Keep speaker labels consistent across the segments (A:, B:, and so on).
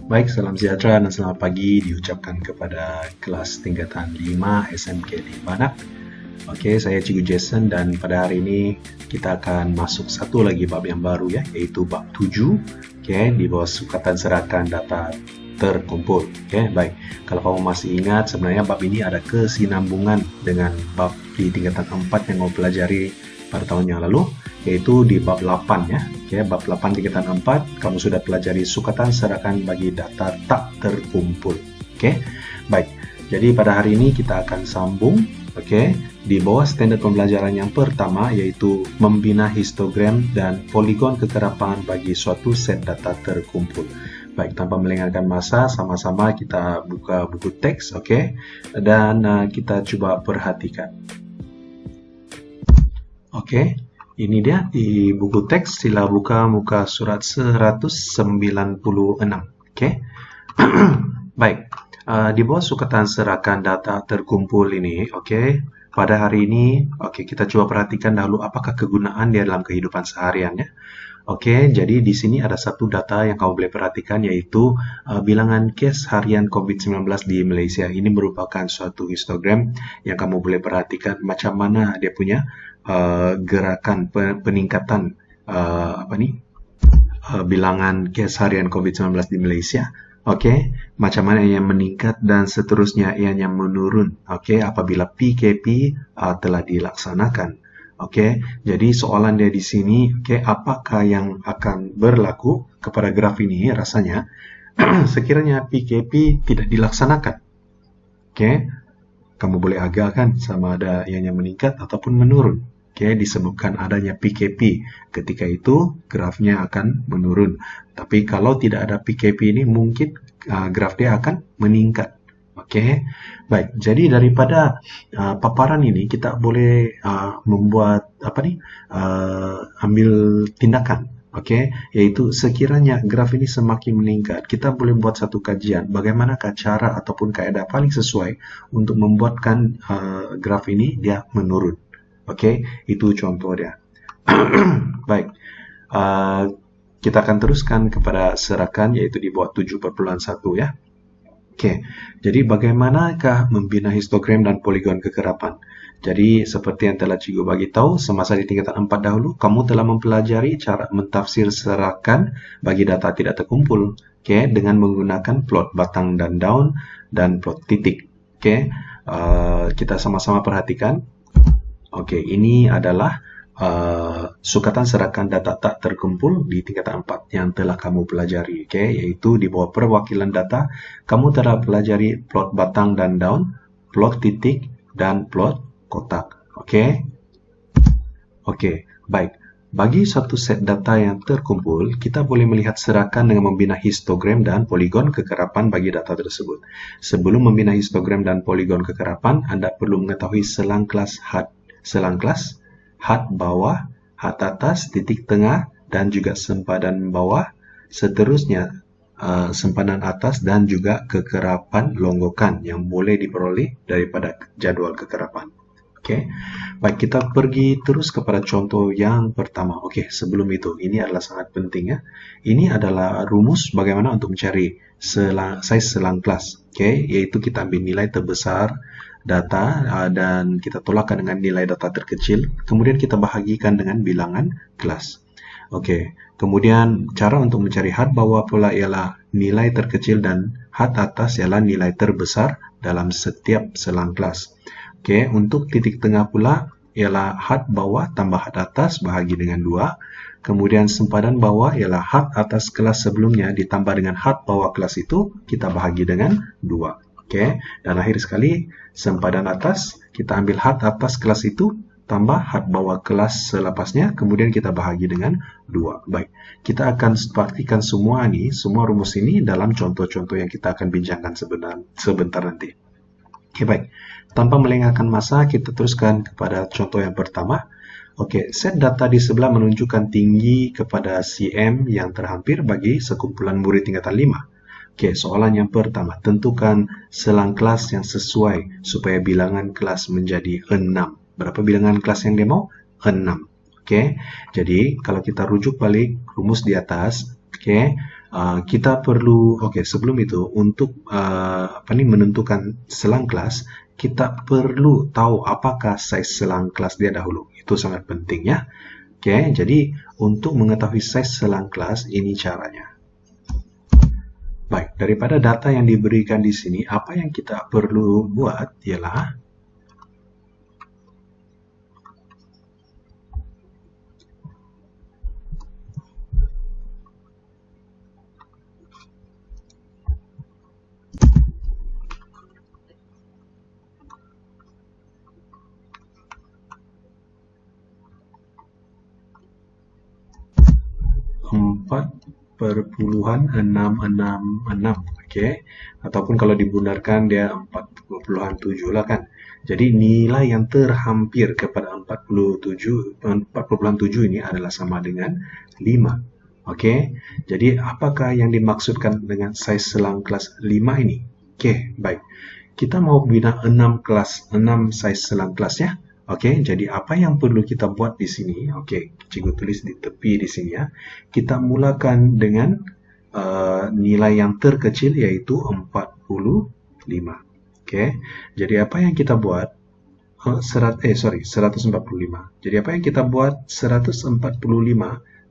A: Baik, salam sejahtera dan selamat pagi diucapkan kepada kelas tingkatan 5 SMK di Banak. Oke, saya Cikgu Jason dan pada hari ini kita akan masuk satu lagi bab yang baru ya, yaitu bab 7. Oke, di bawah sukatan serahkan data terkumpul. Oke, baik. Kalau kamu masih ingat, sebenarnya bab ini ada kesinambungan dengan bab di tingkatan 4 yang kamu pelajari pada tahun yang lalu, yaitu di bab 8 ya. Oke, bab 8 tingkatan 4 kamu sudah pelajari sukatan serahkan bagi data tak terkumpul. Oke. Baik. Jadi pada hari ini kita akan sambung di bawah standar pembelajaran yang pertama, yaitu membina histogram dan poligon kekerapan bagi suatu set data terkumpul. Baik, tanpa melengahkan masa, sama-sama kita buka buku teks, dan kita coba perhatikan. Ini dia di buku teks, sila buka muka surat 196. Baik, di bawah sukatan serahkan data terkumpul ini, pada hari ini, kita coba perhatikan dahulu apakah kegunaan dia dalam kehidupan seharian ya. Jadi di sini ada satu data yang kamu boleh perhatikan, yaitu bilangan kes harian COVID-19 di Malaysia. Ini merupakan suatu histogram yang kamu boleh perhatikan macam mana dia punya gerakan peningkatan bilangan kes harian COVID-19 di Malaysia. Macam mana ia meningkat dan seterusnya ianya menurun. Apabila PKP telah dilaksanakan. Jadi soalan dia di sini, apakah yang akan berlaku kepada graf ini rasanya sekiranya PKP tidak dilaksanakan. Kamu boleh agakkan sama ada ianya meningkat ataupun menurun. Disebabkan adanya PKP, ketika itu grafnya akan menurun. Tapi kalau tidak ada PKP ini, mungkin graf dia akan meningkat. Baik. Jadi daripada paparan ini kita boleh membuat ambil tindakan. Yaitu sekiranya graf ini semakin meningkat, kita boleh buat satu kajian bagaimanakah cara ataupun kaedah paling sesuai untuk membuatkan graf ini dia menurun. Itu contoh dia. Baik, kita akan teruskan kepada serahkan, yaitu di bawah 7.1 ya. Jadi bagaimanakah membina histogram dan poligon kekerapan? Jadi seperti yang telah Cikgu bagi tahu, semasa di tingkatan 4 dahulu, kamu telah mempelajari cara mentafsir serahkan bagi data tidak terkumpul, dengan menggunakan plot batang dan daun dan plot titik. Kita sama-sama perhatikan. Ini adalah sukatan serahkan data tak terkumpul di tingkatan 4 yang telah kamu pelajari, yaitu di bawah perwakilan data, kamu telah pelajari plot batang dan daun, plot titik, dan plot kotak. Baik. Bagi suatu set data yang terkumpul, kita boleh melihat serahkan dengan membina histogram dan poligon kekerapan bagi data tersebut. Sebelum membina histogram dan poligon kekerapan, Anda perlu mengetahui selang kelas HUD. Selang kelas, HUD bawah, HUD atas, titik tengah, dan juga sempadan bawah, seterusnya sempadan atas, dan juga kekerapan longgokan yang boleh diperoleh daripada jadual kekerapan. Baik, kita pergi terus kepada contoh yang pertama. Sebelum itu, ini adalah sangat penting ya. Ini adalah rumus bagaimana untuk mencari size selang kelas. Yaitu kita ambil nilai terbesar data dan kita tolakkan dengan nilai data terkecil, kemudian kita bahagikan dengan bilangan kelas. Kemudian cara untuk mencari HUD bawah pula ialah nilai terkecil dan HUD atas ialah nilai terbesar dalam setiap selang kelas. Untuk titik tengah pula ialah HUD bawah tambah HUD atas bahagi dengan 2. Kemudian sempadan bawah ialah HUD atas kelas sebelumnya ditambah dengan HUD bawah kelas itu kita bahagi dengan 2. Dan akhir sekali, sempadan atas, kita ambil HUD atas kelas itu, tambah HUD bawah kelas selepasnya, kemudian kita bahagi dengan 2. Baik, kita akan praktikan semua rumus ini dalam contoh-contoh yang kita akan bincangkan sebentar nanti. Baik, tanpa melengahkan masa, kita teruskan kepada contoh yang pertama. Set data di sebelah menunjukkan tinggi kepada CM yang terhampir bagi sekumpulan murid tingkatan 5. Soalan yang pertama, tentukan selang kelas yang sesuai supaya bilangan kelas menjadi 6. Berapa bilangan kelas yang dia mau? 6. Jadi kalau kita rujuk balik rumus di atas, kita perlu, sebelum itu, untuk menentukan selang kelas, kita perlu tahu apakah size selang kelas dia dahulu. Itu sangat penting ya. Jadi untuk mengetahui size selang kelas, ini caranya. Baik, daripada data yang diberikan di sini, apa yang kita perlu buat ialah empat 4,666, ataupun kalau dibundarkan dia 4,7 lah kan. Jadi nilai yang terhampir kepada 4,7 ini adalah sama dengan 5. Jadi apakah yang dimaksudkan dengan size selang kelas 5 ini? Baik. Kita mau bina 6 size selang kelasnya. Jadi apa yang perlu kita buat di sini? Cikgu tulis di tepi di sini ya. Kita mulakan dengan nilai yang terkecil yaitu 45. Jadi apa yang kita buat? 145. Jadi apa yang kita buat? 145.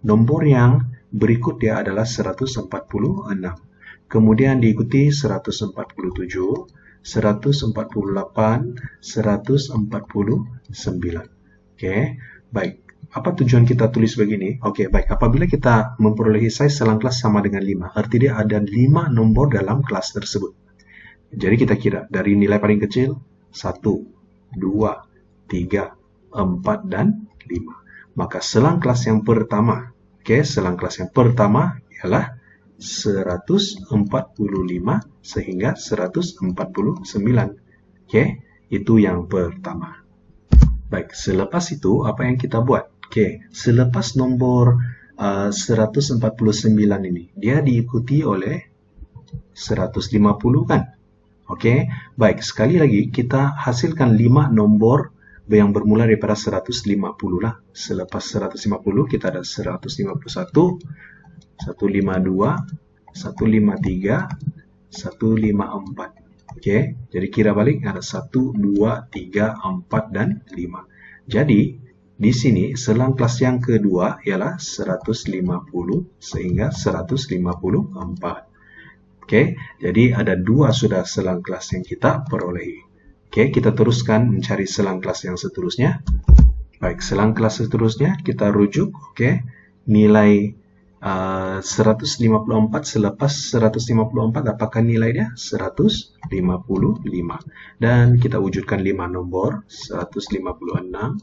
A: Nombor yang berikut dia adalah 146. Kemudian diikuti 147. 148, 149. Baik. Apa tujuan kita tulis begini? Baik. Apabila kita memperolehi size selang kelas sama dengan 5, arti dia ada 5 nombor dalam kelas tersebut. Jadi kita kira dari nilai paling kecil 1, 2, 3, 4, dan 5. Maka selang kelas yang pertama, selang kelas yang pertama ialah 145 sehingga 149. Itu yang pertama. Baik, selepas itu apa yang kita buat? Selepas nomor 149 ini, dia diikuti oleh 150 kan? Baik, sekali lagi kita hasilkan 5 nombor yang bermula daripada 150 lah. Selepas 150 kita ada 151, 152, 153, 154. Jadi kira balik ada 1, 2, 3, 4, dan 5. Jadi di sini selang kelas yang kedua ialah 150 sehingga 154. Jadi ada 2 sudah selang kelas yang kita perolehi. Kita teruskan mencari selang kelas yang seterusnya. Baik, selang kelas seterusnya kita rujuk. Nilai 154 selepas 154 apakah nilainya? 155. Dan kita wujudkan 5 nomor, 156,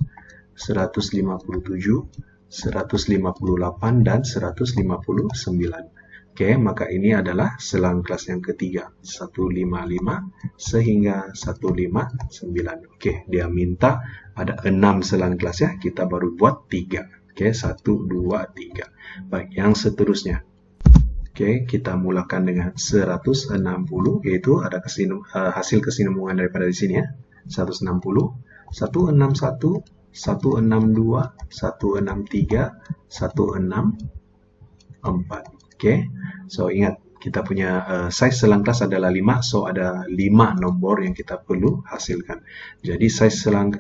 A: 157, 158, dan 159. Maka ini adalah selang kelas yang ketiga, 155 sehingga 159. Dia minta ada 6 selang kelas ya, kita baru buat 3. 1, 2, 3. Baik, yang seterusnya. Kita mulakan dengan 160, yaitu ada hasil kesinambungan daripada di sini ya. 160, 161, 162, 163, 164. So ingat, kita punya size selang kelas adalah 5, so ada 5 nombor yang kita perlu hasilkan. Jadi size selang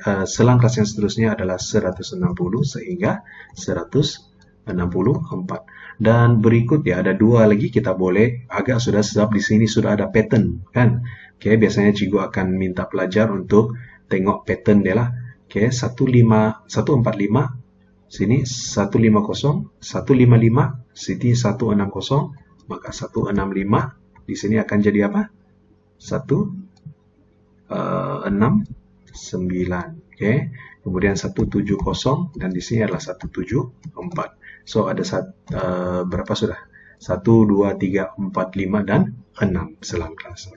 A: kelas yang seterusnya adalah 160 sehingga 164. Dan berikut ya ada 2 lagi, kita boleh agak sudah sebab di sini sudah ada pattern kan. Biasanya cikgu akan minta pelajar untuk tengok pattern dia lah. 145, sini 150, 155, sini 160. Maka 165 di sini akan jadi apa? 169. Kemudian 170 dan di sini adalah 174. So ada berapa sudah? 1, 2, 3, 4, 5, dan 6 selang kelas.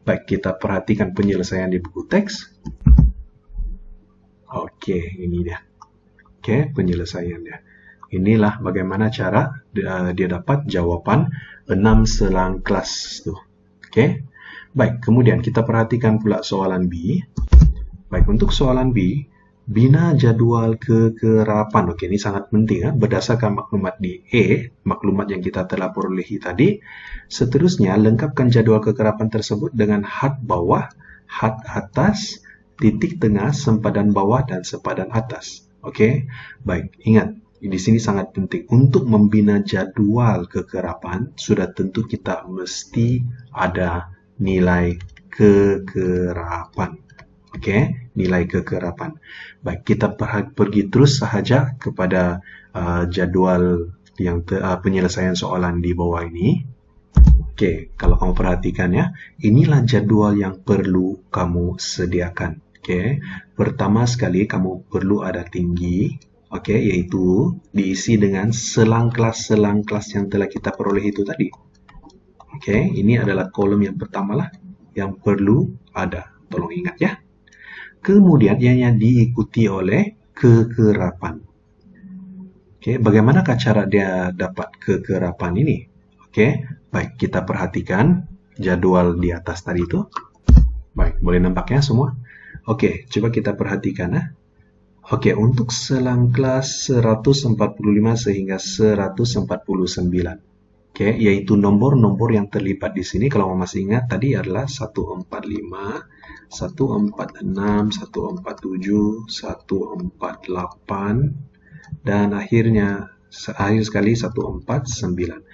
A: Baik, kita perhatikan penyelesaian di buku teks. Ini dia. Penyelesaiannya. Inilah bagaimana cara dia dapat jawaban 6 selang kelas tuh. Baik, kemudian kita perhatikan pula soalan B. Baik, untuk soalan B, Bina jadwal kekerapan. Oke, ini sangat penting. Berdasarkan maklumat di E, maklumat yang kita telah perolehi tadi. Seterusnya, lengkapkan jadwal kekerapan tersebut dengan had bawah, had atas, titik tengah, sempadan bawah, dan sempadan atas. Oke, baik. Ingat, di sini sangat penting. Untuk membina jadwal kekerapan, sudah tentu kita mesti ada nilai kekerapan. Oke, nilai kekerapan. Baik, kita pergi terus sahaja kepada jadwal yang penyelesaian soalan di bawah ini. Oke, kalau kamu perhatikan ya, inilah jadwal yang perlu kamu sediakan. Oke, pertama sekali kamu perlu ada tinggi. Oke, yaitu diisi dengan selang kelas yang telah kita peroleh itu tadi. Oke, ini adalah kolom yang pertama lah yang perlu ada. Tolong ingat ya. Kemudian yang diikuti oleh kekerapan. Oke, bagaimanakah cara dia dapat kekerapan ini? Oke, baik, kita perhatikan jadwal di atas tadi itu. Baik, boleh nampaknya semua? Oke, coba kita perhatikan ya. Oke, untuk selang kelas 145 sehingga 149. Oke, yaitu nomor-nomor yang terlibat di sini. Kalau masih ingat tadi adalah 145, 146, 147, 148, dan akhir sekali 149.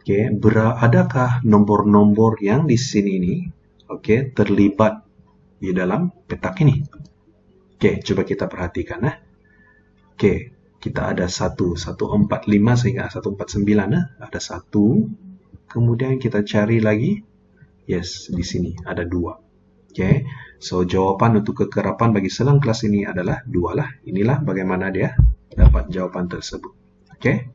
A: Oke, adakah nomor-nomor yang di sini ini terlibat di dalam petak ini? Oke, coba kita perhatikan ya. Oke, kita ada 145 sehingga 149 ada 1. Kemudian kita cari lagi. Yes, di sini ada 2. Oke, so jawaban untuk kekerapan bagi selang kelas ini adalah 2 lah. Inilah bagaimana dia dapat jawaban tersebut. Oke,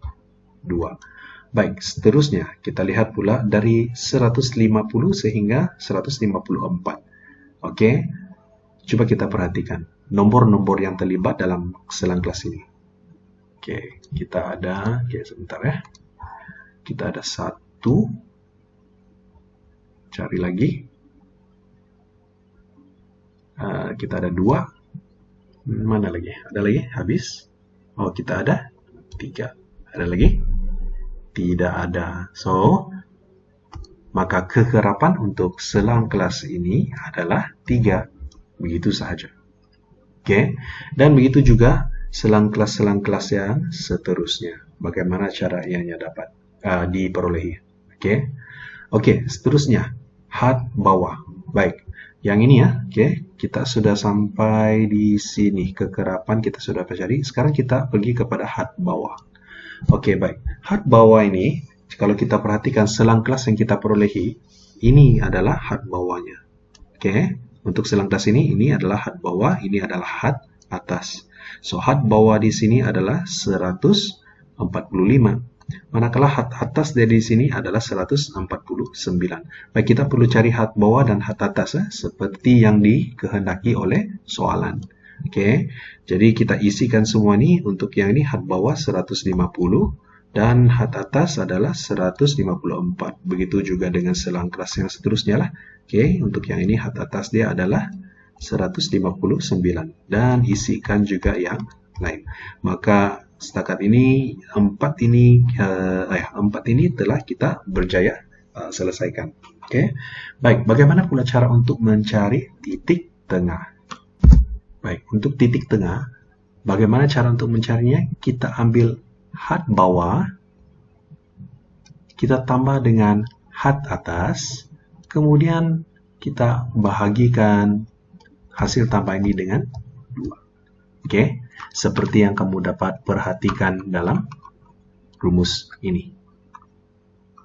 A: 2. Baik, seterusnya kita lihat pula dari 150 sehingga 154. Oke, coba kita perhatikan nomor-nomor yang terlibat dalam selang kelas ini. Oke, kita ada, sebentar ya. Kita ada 1. Cari lagi. Kita ada 2. Mana lagi? Ada lagi? Habis? Oh, kita ada 3. Ada lagi? Tidak ada. So, maka kekerapan untuk selang kelas ini adalah 3. Begitu sahaja. Oke, dan begitu juga selang kelas yang seterusnya. Bagaimana cara ianya dapat diperolehi? Oke, seterusnya had bawah. Baik, yang ini ya. Oke, kita sudah sampai di sini. Kekerapan kita sudah pelajari. Sekarang kita pergi kepada had bawah. Oke, baik. Had bawah ini, kalau kita perhatikan selang kelas yang kita perolehi, ini adalah had bawahnya. Oke, untuk selang kelas ini adalah had bawah, ini adalah had atas. So, had bawah di sini adalah 145. Manakala had atas dari sini adalah 149. Baik, kita perlu cari had bawah dan had atas seperti yang dikehendaki oleh soalan. Oke, jadi kita isikan semua ini. Untuk yang ini had bawah 150 dan had atas adalah 154. Begitu juga dengan selang kelas yang seterusnya lah. Oke, untuk yang ini had atas dia adalah 159 dan isikan juga yang lain. Maka setakat ini 4 ini telah kita berjaya selesaikan. Oke. Baik, bagaimana pula cara untuk mencari titik tengah? Baik, untuk titik tengah, bagaimana cara untuk mencarinya? Kita ambil had bawah, kita tambah dengan had atas, kemudian kita bahagikan hasil tambah ini dengan 2. Oke, seperti yang kamu dapat perhatikan dalam rumus ini.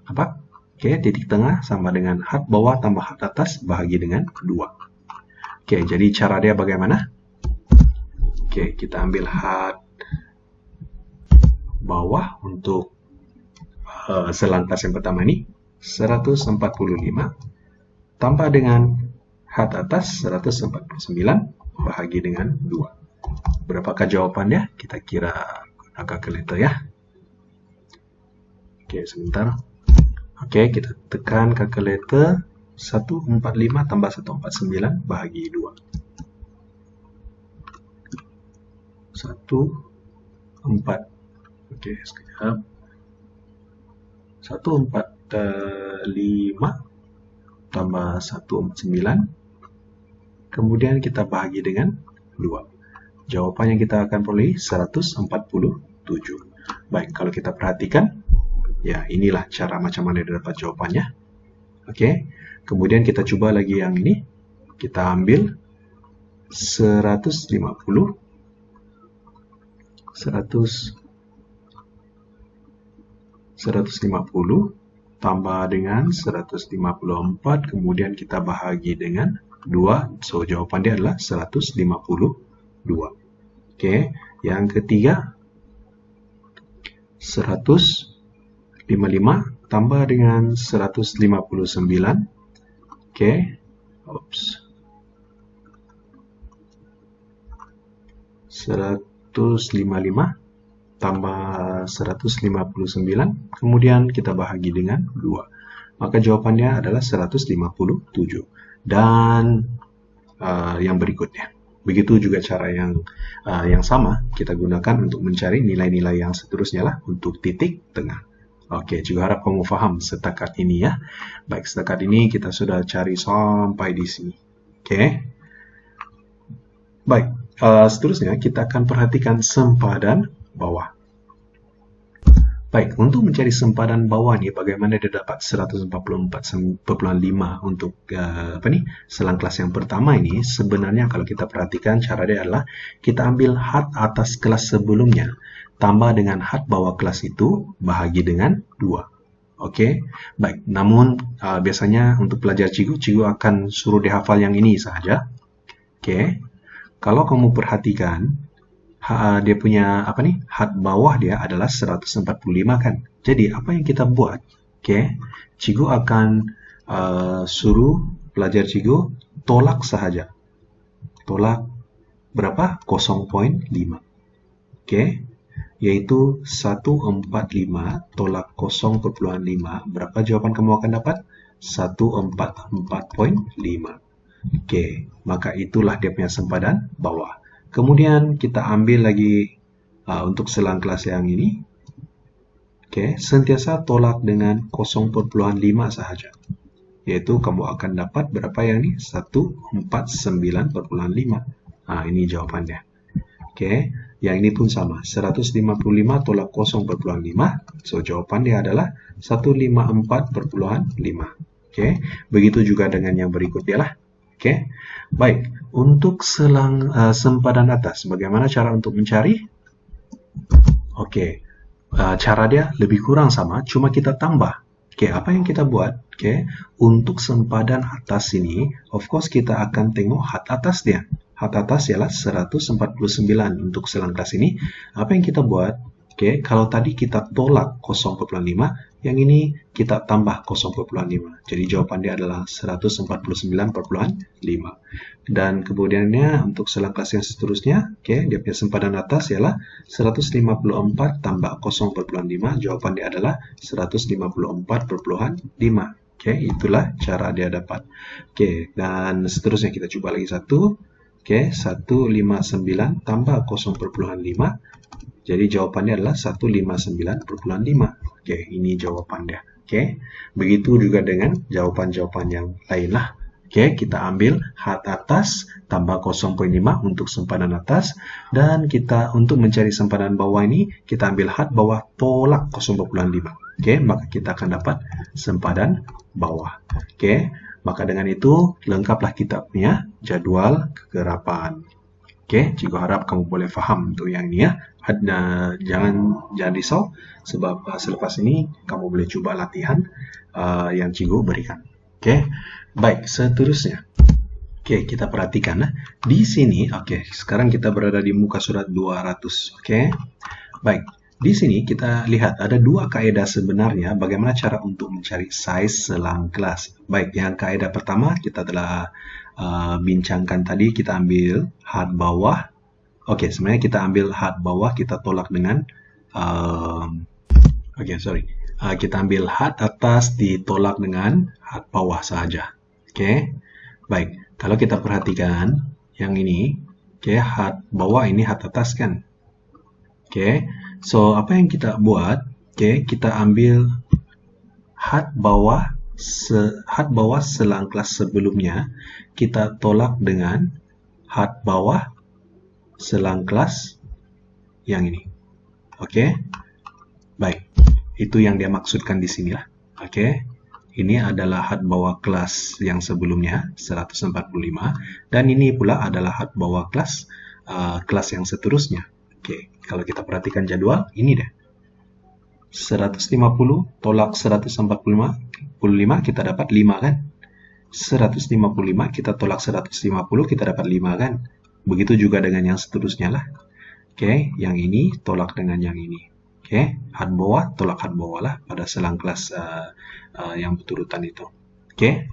A: Apa? Oke, titik tengah sama dengan had bawah tambah had atas bahagi dengan 2. Oke, jadi cara dia bagaimana? Oke, kita ambil had bawah untuk selang kelas yang pertama ini 145 tambah dengan had atas 149 bahagi dengan 2. Berapakah jawabannya? Kita kira guna kalkulator ya. Oke, sebentar. Oke, kita tekan kalkulator. 145 tambah 149 bahagi 2. 14. Oke, sekejap. 145 tambah 149. Kemudian kita bahagi dengan 2. Jawaban yang kita akan peroleh 147. Baik, kalau kita perhatikan, ya inilah cara macam mana dia dapat jawabannya. Oke, kemudian kita coba lagi yang ini. Kita ambil 150 tambah dengan 154, kemudian kita bahagi dengan 2. So, jawaban dia adalah 152. Oke, yang ketiga 155 tambah dengan 159. Oke, 155 tambah 159, kemudian kita bahagi dengan 2. Maka jawabannya adalah 157. Dan yang berikutnya. Begitu juga cara yang sama kita gunakan untuk mencari nilai-nilai yang seterusnya lah untuk titik tengah. Oke, juga harap kamu paham setakat ini ya. Baik, setakat ini kita sudah cari sampai di sini. Oke. Baik, seterusnya kita akan perhatikan sempadan bawah. Baik, untuk mencari sempadan bawah nih, bagaimana dia dapat 144,5 untuk selang kelas yang pertama ini? Sebenarnya kalau kita perhatikan cara dia adalah kita ambil had atas kelas sebelumnya tambah dengan had bawah kelas itu bahagi dengan 2. Oke, baik. Namun biasanya untuk pelajar cikgu akan suruh dihafal yang ini saja. Oke, kalau kamu perhatikan dia punya had bawah dia adalah 145 kan. Jadi apa yang kita buat? Oke, cikgu akan suruh pelajar cikgu tolak sahaja. Tolak berapa? 0,5. Oke, yaitu 145 tolak 0,5. Berapa jawaban kamu akan dapat? 144,5. Oke, maka itulah dia punya sempadan bawah. Kemudian kita ambil lagi untuk selang kelas yang ini. Oke, sentiasa tolak dengan 0,5 sahaja. Yaitu kamu akan dapat berapa yang ini? 149,5. Nah, ini jawabannya. Oke, yang ini pun sama. 155 tolak 0,5. So, jawabannya adalah 154,5. Oke, begitu juga dengan yang berikutnya lah. Oke, baik. Untuk selang sempadan atas, bagaimana cara untuk mencari? Oke, cara dia lebih kurang sama, cuma kita tambah. Oke, apa yang kita buat? Oke, untuk sempadan atas ini, of course kita akan tengok had atas dia. Had atas ialah 149 untuk selang kelas ini. Apa yang kita buat? Oke, kalau tadi kita tolak 0,5, yang ini kita tambah 0,5. Jadi jawaban dia adalah 149,5. Dan kemudiannya untuk selang kelas yang seterusnya, oke, dia punya sempadan atas ialah 154 tambah 0,5. Jawaban dia adalah 154,5. Oke, itulah cara dia dapat. Oke, dan seterusnya kita coba lagi satu. Oke, 159 tambah 0,5. Jadi jawabannya adalah 159,5. Oke, ini jawabannya. Oke, begitu juga dengan jawaban-jawaban yang lain lah. Oke, kita ambil had atas tambah 0,5 untuk sempadan atas. Dan kita untuk mencari sempadan bawah ini, kita ambil had bawah tolak 0,5. Oke, maka kita akan dapat sempadan bawah. Oke, maka dengan itu lengkaplah kita punya jadwal kegerapan. Oke, cikgu harap kamu boleh faham untuk yang ini ya. Jangan risau, sebab selepas ini kamu boleh coba latihan yang cikgu berikan. Oke, baik, seterusnya. Oke, kita perhatikan. Di sini, oke, sekarang kita berada di muka surat 200. Oke, baik. Di sini kita lihat ada dua kaidah sebenarnya bagaimana cara untuk mencari size selang kelas. Baik, yang kaidah pertama kita telah bincangkan tadi, kita ambil had bawah. Oke, sebenarnya kita ambil had bawah, kita tolak dengan kita ambil had atas ditolak dengan had bawah saja. Oke, baik. Kalau kita perhatikan yang ini, oke, had bawah ini had atas kan. Oke, so apa yang kita buat? Oke, kita ambil had bawah selang kelas sebelumnya, kita tolak dengan had bawah selang kelas yang ini. Oke, baik. Itu yang dia maksudkan di sini lah. Oke, ini adalah had bawah kelas yang sebelumnya 145 dan ini pula adalah had bawah kelas kelas yang seterusnya. Oke, kalau kita perhatikan jadwal ini deh. 150 tolak 145 kita dapat 5 kan? 155 kita tolak 150 kita dapat 5 kan? Begitu juga dengan yang seterusnya lah. Oke, yang ini tolak dengan yang ini. Oke, had bawah tolak had bawah lah pada selang kelas yang beturutan itu. Oke,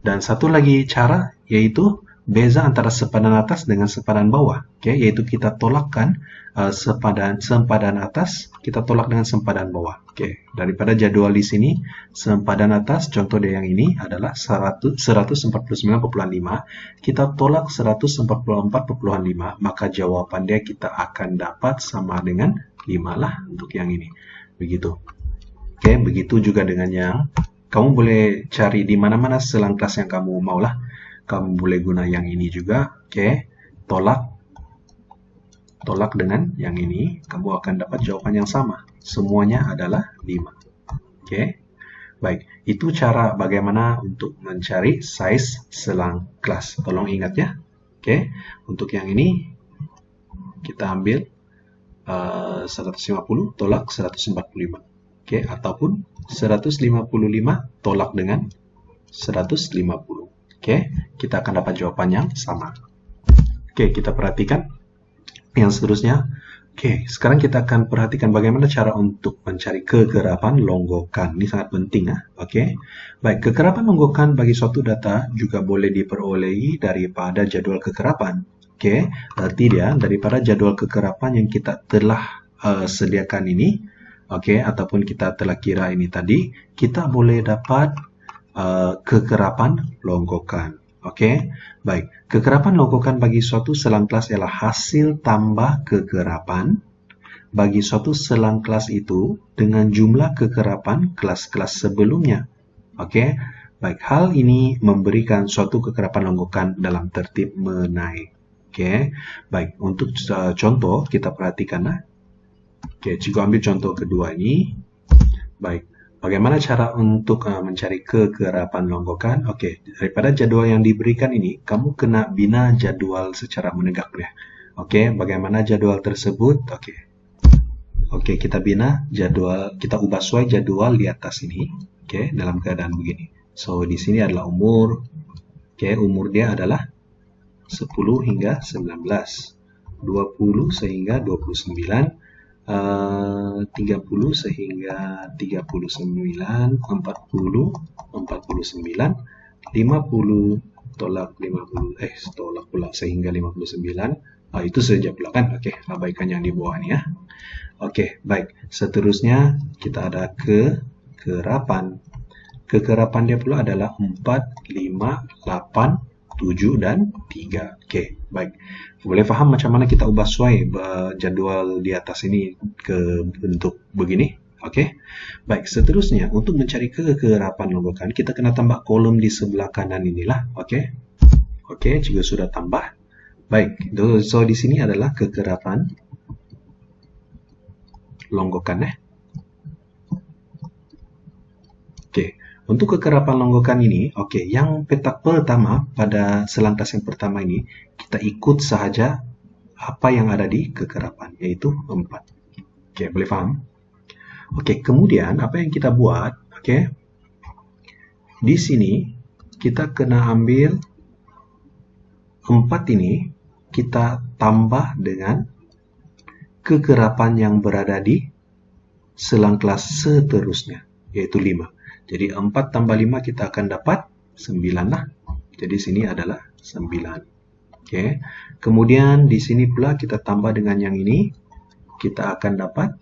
A: dan satu lagi cara yaitu beza antara sempadan atas dengan sempadan bawah. Oke, yaitu kita tolakkan sempadan atas kita tolak dengan sempadan bawah. Oke, daripada jadwal di sini sempadan atas contoh dia yang ini adalah 149,5, kita tolak 144,5, maka jawaban dia kita akan dapat sama dengan 5 lah untuk yang ini. Begitu. Oke, begitu juga dengan yang kamu boleh cari di mana-mana selang kelas yang kamu mau lah. Kamu boleh guna yang ini juga. Oke, tolak dengan yang ini, kamu akan dapat jawaban yang sama. Semuanya adalah 5. Oke, baik. Itu cara bagaimana untuk mencari size selang kelas. Tolong ingat ya. Oke, untuk yang ini kita ambil 150 tolak 145. Oke, ataupun 155 tolak dengan 150. Oke, kita akan dapat jawaban yang sama. Oke, kita perhatikan yang seterusnya. Oke, sekarang kita akan perhatikan bagaimana cara untuk mencari kekerapan longgokan. Ini sangat penting ya. Oke, baik. Kekerapan longgokan bagi suatu data juga boleh diperolehi daripada jadwal kekerapan. Oke, berarti dia daripada jadwal kekerapan yang kita telah sediakan ini, oke, ataupun kita telah kira ini tadi, kita boleh dapat kekerapan longgokan. Oke, baik. Kekerapan longgokan bagi suatu selang kelas ialah hasil tambah kekerapan bagi suatu selang kelas itu dengan jumlah kekerapan kelas-kelas sebelumnya. Oke, baik. Hal ini memberikan suatu kekerapan longgokan dalam tertib menaik. Oke, baik. Untuk contoh kita perhatikan. Oke, cikgu ambil contoh kedua ini. Baik. Bagaimana cara untuk mencari kekerapan longgokan? Oke, daripada jadwal yang diberikan ini, kamu kena bina jadwal secara menegak ya. Oke, bagaimana jadwal tersebut? Oke, kita bina jadwal, kita ubah sesuai jadwal di atas ini. Oke, dalam keadaan begini. So, di sini adalah umur. Oke, umur dia adalah 10 hingga 19, 20 sehingga 29, 30 sehingga 39, 40, 49, 50 tolak 50, tolak pula sehingga 59. Itu saja pula kan. Oke, abaikan yang di bawah ini ya. Oke, baik. Seterusnya kita ada kekerapan. Kekerapan dia pula adalah 4, 5, 8, 7, dan 3. Oke, baik. Boleh paham macam mana kita ubah sesuai jadwal di atas ini ke bentuk begini? Oke, baik. Seterusnya, untuk mencari kekerapan longgokan, kita kena tambah kolom di sebelah kanan inilah. Oke, juga sudah tambah. Baik, so di sini adalah kekerapan longgokan ya. Oke. Untuk kekerapan longgokan ini, oke, yang petak pertama pada selang kelas yang pertama ini, kita ikut sahaja apa yang ada di kekerapan, yaitu 4. Oke, boleh paham? Oke, kemudian apa yang kita buat, oke, di sini kita kena ambil 4 ini, kita tambah dengan kekerapan yang berada di selang kelas seterusnya, yaitu 5. Jadi 4 tambah 5 kita akan dapat 9 lah. Jadi sini adalah 9. Oke. Kemudian di sini pula kita tambah dengan yang ini. Kita akan dapat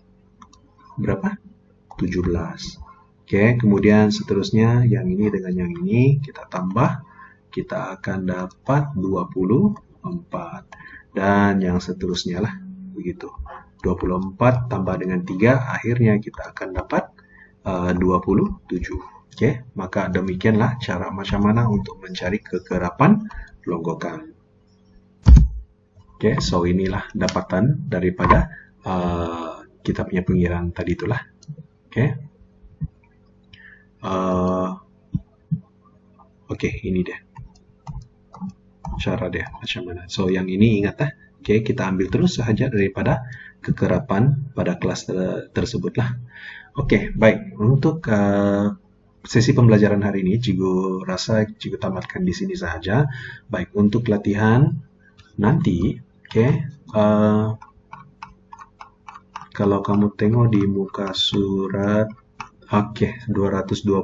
A: berapa? 17. Oke. Kemudian seterusnya yang ini dengan yang ini kita tambah. Kita akan dapat 24. Dan yang seterusnya lah. Begitu. 24 tambah dengan 3, akhirnya kita akan dapat 27. Oke, maka demikianlah cara macam mana untuk mencari kekerapan longgokan. Oke, so inilah dapatan daripada kita punya pengiraan tadi itulah. Oke. Oke, ini dia. Cara dia macam mana. So, yang ini ingat lah. Oke, kita ambil terus sahaja daripada kekerapan pada kelas tersebutlah. Oke, baik. Untuk sesi pembelajaran hari ini, Cikgu rasa Cikgu tamatkan di sini sahaja. Baik, untuk latihan nanti, oke, kalau kamu tengok di muka surat, oke, 220,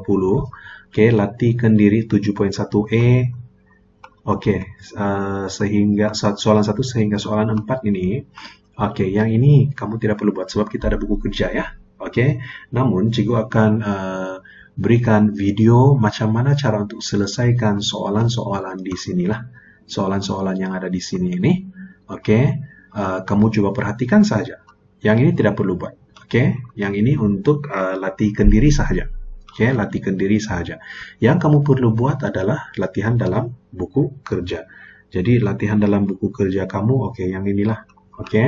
A: oke, latihkan diri 7.1e, oke, sehingga soalan 1 sehingga soalan 4 ini, oke, yang ini kamu tidak perlu buat sebab kita ada buku kerja ya, oke, namun Cikgu akan berikan video macam mana cara untuk selesaikan soalan-soalan di sinilah, soalan-soalan yang ada di sini ini, oke, kamu coba perhatikan saja. Yang ini tidak perlu buat, oke, yang ini untuk latihkan diri saja, oke, latihkan diri saja. Yang kamu perlu buat adalah latihan dalam buku kerja. Jadi latihan dalam buku kerja kamu, oke, yang inilah, oke.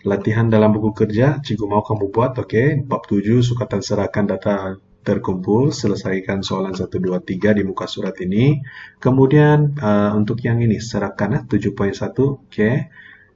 A: Latihan dalam buku kerja, Cikgu mau kamu buat, oke, bab 7 sukatan serahkan data terkumpul, selesaikan soalan 1, 2, 3 di muka surat ini. Kemudian untuk yang ini, serahkan 7.1, oke,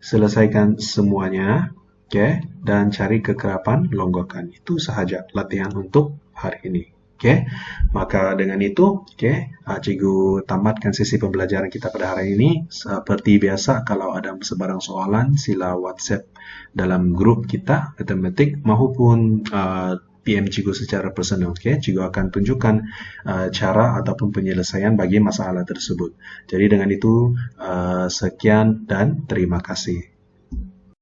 A: selesaikan semuanya, oke, dan cari kekerapan longgokan. Itu sahaja latihan untuk hari ini. Oke, maka dengan itu, oke, Cikgu tamatkan sesi pembelajaran kita pada hari ini. Seperti biasa, kalau ada sebarang soalan, sila WhatsApp dalam grup kita, matematik, maupun PM Cikgu secara personal, oke, Cikgu akan tunjukkan cara ataupun penyelesaian bagi masalah tersebut. Jadi dengan itu, sekian dan terima kasih.